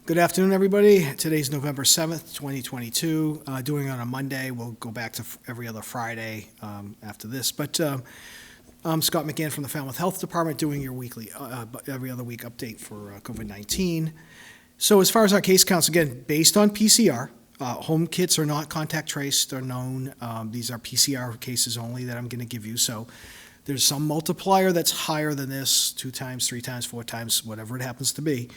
Good afternoon, everybody. Today's November 7th, 2022. Doing it on a Monday. We'll go back to every other Friday after this. But I'm Scott McGann from the Falmouth Health Department doing your weekly, every other week update for COVID-19. So as far as our case counts, again, based on PCR, home kits are not contact traced or known. These are PCR cases only that I'm going to give you. So there's some multiplier that's higher than this, 2 times, 3 times, 4 times, whatever it happens to be.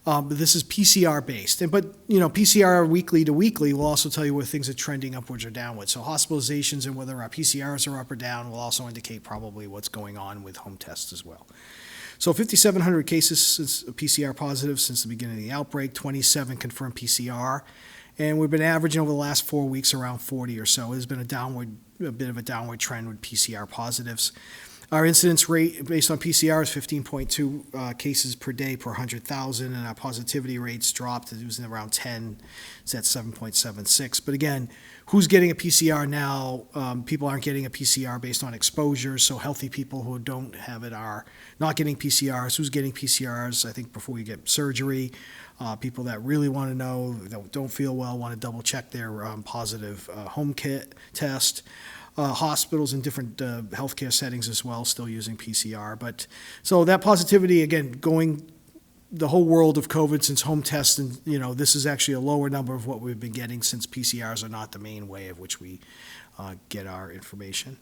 But this is PCR based. But PCR weekly to weekly will also tell you where things are trending upwards or downwards. So hospitalizations and whether our PCRs are up or down will also indicate probably what's going on with home tests as well. So 5,700 cases since PCR positive since the beginning of the outbreak, 27 confirmed PCR. And we've been averaging over the last 4 weeks around 40 or so. There's been a bit of a downward trend with PCR positives. Our incidence rate based on PCR is 15.2 cases per day per 100,000, and our positivity rates dropped. It was around 10. It's at 7.76. But again, who's getting a PCR now? People aren't getting a PCR based on exposure, so healthy people who don't have it are not getting PCRs. Who's getting PCRs? I think before you get surgery, people that really want to know, that don't feel well, want to double check their positive home kit test. Hospitals in different healthcare settings as well, still using PCR. But so that positivity, again, going the whole world of COVID since home tests, and this is actually a lower number of what we've been getting since PCRs are not the main way of which we get our information.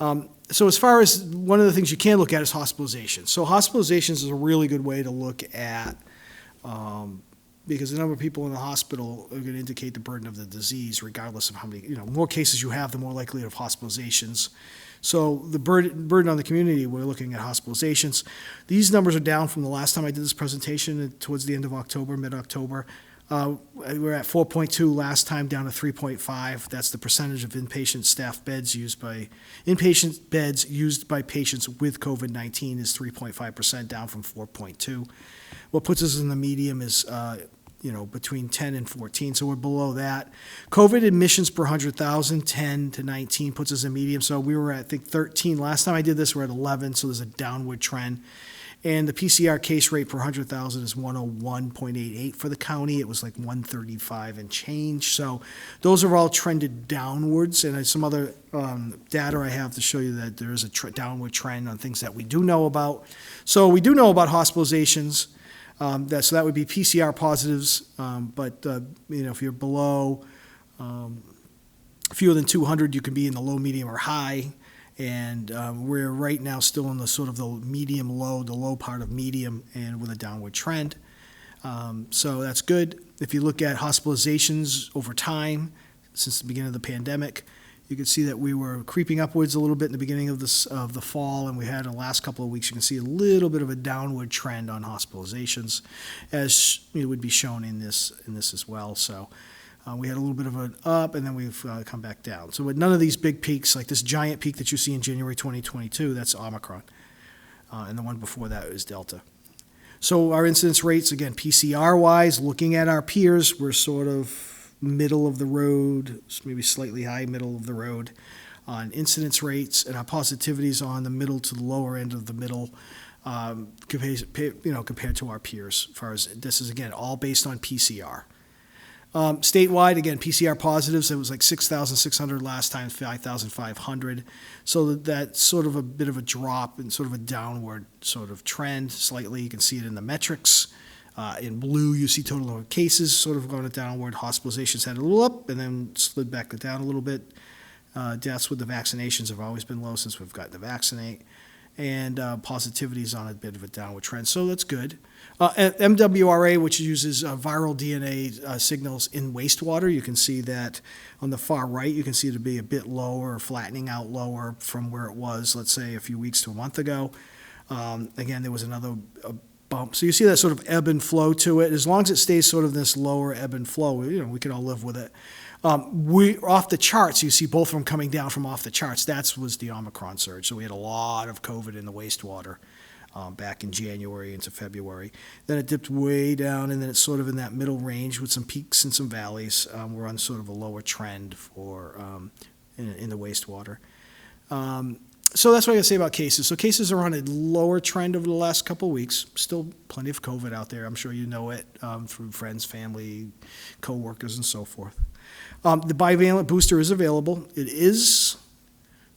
So as far as one of the things you can look at is hospitalizations. So hospitalizations is a really good way to look at because the number of people in the hospital are going to indicate the burden of the disease, regardless of how many, more cases you have, the more likelihood of hospitalizations. So the burden on the community, we're looking at hospitalizations. These numbers are down from the last time I did this presentation towards the end of October, mid-October. We were at 4.2 last time, down to 3.5. That's the percentage of inpatient beds used by patients with COVID-19 is 3.5%, down from 4.2. What puts us in the medium is between 10 and 14, so we're below that. COVID admissions per 100,000, 10 to 19 puts us in medium. So we were at, I think, 13. Last time I did this, we're at 11, so there's a downward trend. And the PCR case rate per 100,000 is 101.88 for the county. It was like 135 and change. So those are all trended downwards. And some other data I have to show you that there is a downward trend on things that we do know about. So we do know about hospitalizations. So that would be PCR positives. But if you're below fewer than 200, you can be in the low, medium, or high. And we're right now still in the sort of the medium low, the low part of medium, and with a downward trend. So that's good. If you look at hospitalizations over time since the beginning of the pandemic, you can see that we were creeping upwards a little bit in the beginning of the fall, and we had in the last couple of weeks, you can see a little bit of a downward trend on hospitalizations, as it would be shown in this as well. So. We had a little bit of an up, and then we've come back down. So with none of these big peaks, like this giant peak that you see in January 2022, that's Omicron. And the one before that is Delta. So our incidence rates, again, PCR-wise, looking at our peers, we're sort of middle of the road, maybe slightly high middle of the road on incidence rates, and our positivities on the middle to the lower end of the middle compared to our peers. As far as this is, again, all based on PCR. Statewide, again, PCR positives, it was like 6,600 last time, 5,500. So that's sort of a bit of a drop and sort of a downward sort of trend slightly. You can see it in the metrics. In blue, you see total number of cases sort of going downward. Hospitalizations had a little up and then slid back down a little bit. Deaths with the vaccinations have always been low since we've gotten to vaccinate. And positivity is on a bit of a downward trend, so that's good. MWRA, which uses viral DNA signals in wastewater, you can see that on the far right, you can see it to be a bit lower, or flattening out lower from where it was, let's say, a few weeks to a month ago. Again, there was another bump. So you see that sort of ebb and flow to it. As long as it stays sort of this lower ebb and flow, we can all live with it. We off the charts, you see both of them coming down from off the charts. That was the Omicron surge. So we had a lot of COVID in the wastewater back in January into February. Then it dipped way down, and then it's sort of in that middle range with some peaks and some valleys. We're on sort of a lower trend for in the wastewater. So that's what I gotta say about cases. So cases are on a lower trend over the last couple of weeks. Still plenty of COVID out there. I'm sure you know it through friends, family, coworkers, and so forth. The bivalent booster is available. It is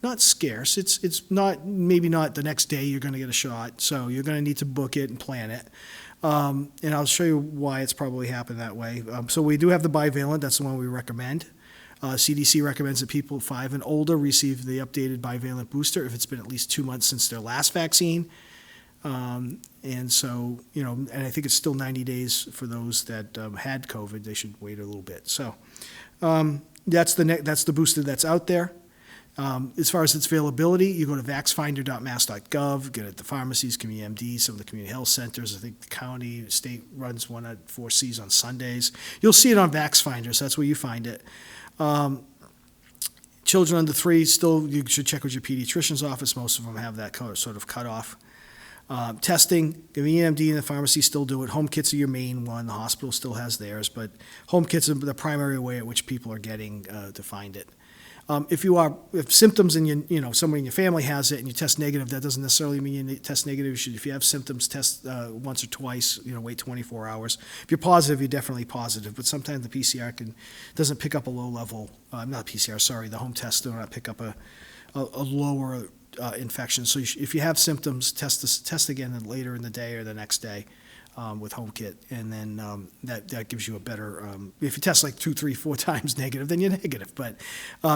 not scarce. It's not, maybe not the next day you're going to get a shot. So you're going to need to book it and plan it. And I'll show you why it's probably happened that way. So we do have the bivalent. That's the one we recommend. CDC recommends that people 5 and older receive the updated bivalent booster if it's been at least 2 months since their last vaccine. And so, and I think it's still 90 days for those that had COVID. They should wait a little bit. So that's the booster that's out there. As far as its availability, you go to vaxfinder.mass.gov, get it at the pharmacies, community MDs, some of the community health centers. I think the county, state runs one at 4Cs on Sundays. You'll see it on VaxFinder, so that's where you find it. Children under 3, still, you should check with your pediatrician's office. Most of them have that sort of cutoff. Testing, the EMD and the pharmacy still do it. Home kits are your main one. The hospital still has theirs, but home kits are the primary way at which people are getting to find it. If symptoms and somebody in your family has it and you test negative, that doesn't necessarily mean you test negative. If you have symptoms, test once or twice. Wait 24 hours. If you're positive, you're definitely positive. But sometimes the PCR doesn't pick up a low level. Not PCR, sorry. The home test does not pick up a lower infection. So if you have symptoms, test again later in the day or the next day. With home kit, and then that gives you a better. If you test like 2, 3, 4 times negative, then you're negative. But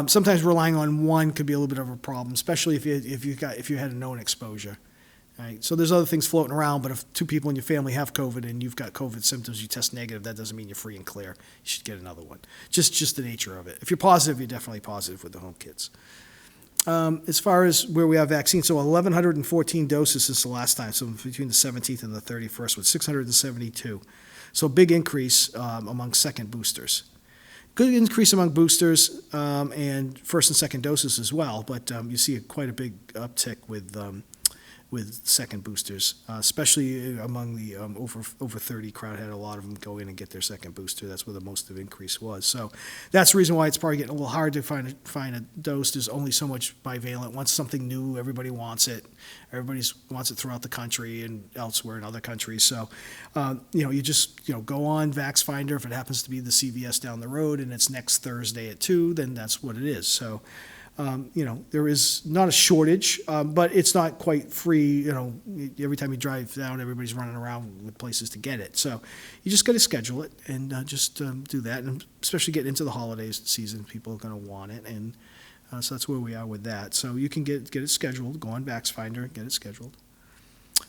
sometimes relying on one could be a little bit of a problem, especially if you had a known exposure. Right? So there's other things floating around, but if 2 people in your family have COVID and you've got COVID symptoms, you test negative, that doesn't mean you're free and clear. You should get another one. Just the nature of it. If you're positive, you're definitely positive with the home kits. As far as where we have vaccines, so 1,114 doses since the last time, so between the 17th and the 31st with 672. So big increase among second boosters. Good increase among boosters and first and second doses as well, but you see quite a big uptick with second boosters, especially among the over 30 crowd. Had a lot of them go in and get their second booster. That's where the most of the increase was. So that's the reason why it's probably getting a little hard to find a dose. There's only so much bivalent. Once something new, everybody wants it. Everybody wants it throughout the country and elsewhere in other countries. So, you just go on VaxFinder. If it happens to be the CVS down the road and it's next Thursday at 2, then that's what it is. So. There is not a shortage, but it's not quite free. Every time you drive down, everybody's running around with places to get it. So you just got to schedule it and just do that. And especially getting into the holidays season, people are going to want it. And so that's where we are with that. So you can get it scheduled. Go on VaxFinder and get it scheduled.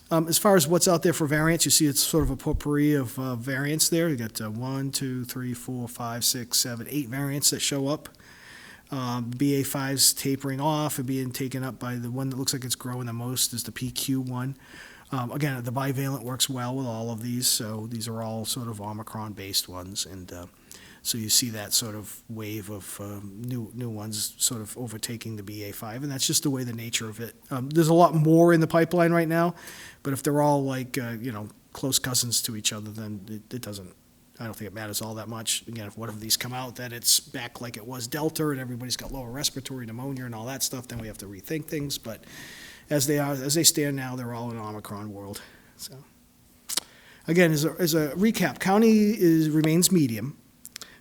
As far as what's out there for variants, you see it's sort of a potpourri of variants there. You got 1, 2, 3, 4, 5, 6, 7, 8 variants that show up. BA5's tapering off and being taken up by the one that looks like it's growing the most is the PQ one. Again, the bivalent works well with all of these, so these are all sort of Omicron-based ones, and so you see that sort of wave of new ones sort of overtaking the BA5, and that's just the way the nature of it. There's a lot more in the pipeline right now, but if they're all like close cousins to each other, then it doesn't. I don't think it matters all that much. Again, if one of these come out that it's back like it was Delta and everybody's got lower respiratory pneumonia and all that stuff, then we have to rethink things. But as they stand now, they're all in an Omicron world. So again, as a recap, county remains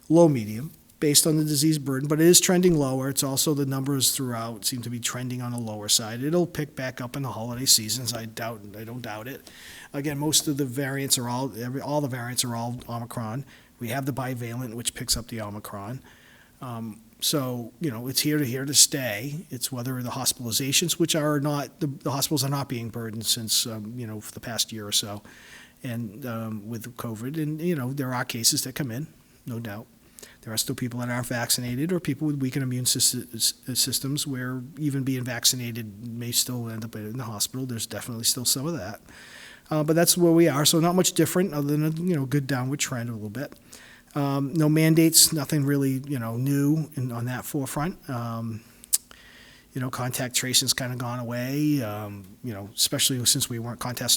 low medium, based on the disease burden, but it is trending lower. It's also the numbers throughout seem to be trending on the lower side. It'll pick back up in the holiday seasons. I don't doubt it. Again, most of the variants are all the variants are all Omicron. We have the bivalent, which picks up the Omicron. So it's here to stay. It's whether the hospitalizations, which are not the hospitals are not being burdened since for the past year or so, and with COVID, and there are cases that come in, no doubt. There are still people that aren't vaccinated or people with weakened immune systems where even being vaccinated may still end up in the hospital. There's definitely still some of that. But that's where we are, so not much different other than a good downward trend a little bit. No mandates, nothing really new on that forefront. Contact tracing's kind of gone away, especially since we weren't contact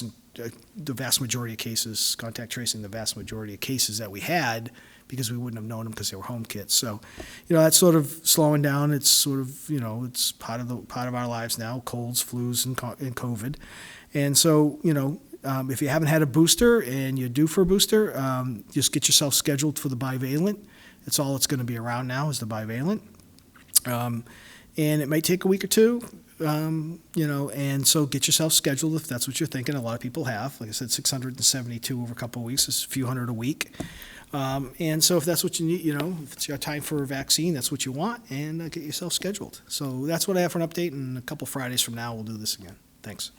tracing the vast majority of cases that we had because we wouldn't have known them because they were home kits. So, that's sort of slowing down. It's sort of, it's part of our lives now, colds, flus, and COVID. And so, if you haven't had a booster and you're due for a booster, just get yourself scheduled for the bivalent. That's all it's going to be around now is the bivalent. And it might take a week or two, and so get yourself scheduled if that's what you're thinking. A lot of people have. Like I said, 672 over a couple of weeks is a few hundred a week. And so if that's what you need, if it's your time for a vaccine, that's what you want, and get yourself scheduled. So that's what I have for an update, and a couple Fridays from now we'll do this again. Thanks.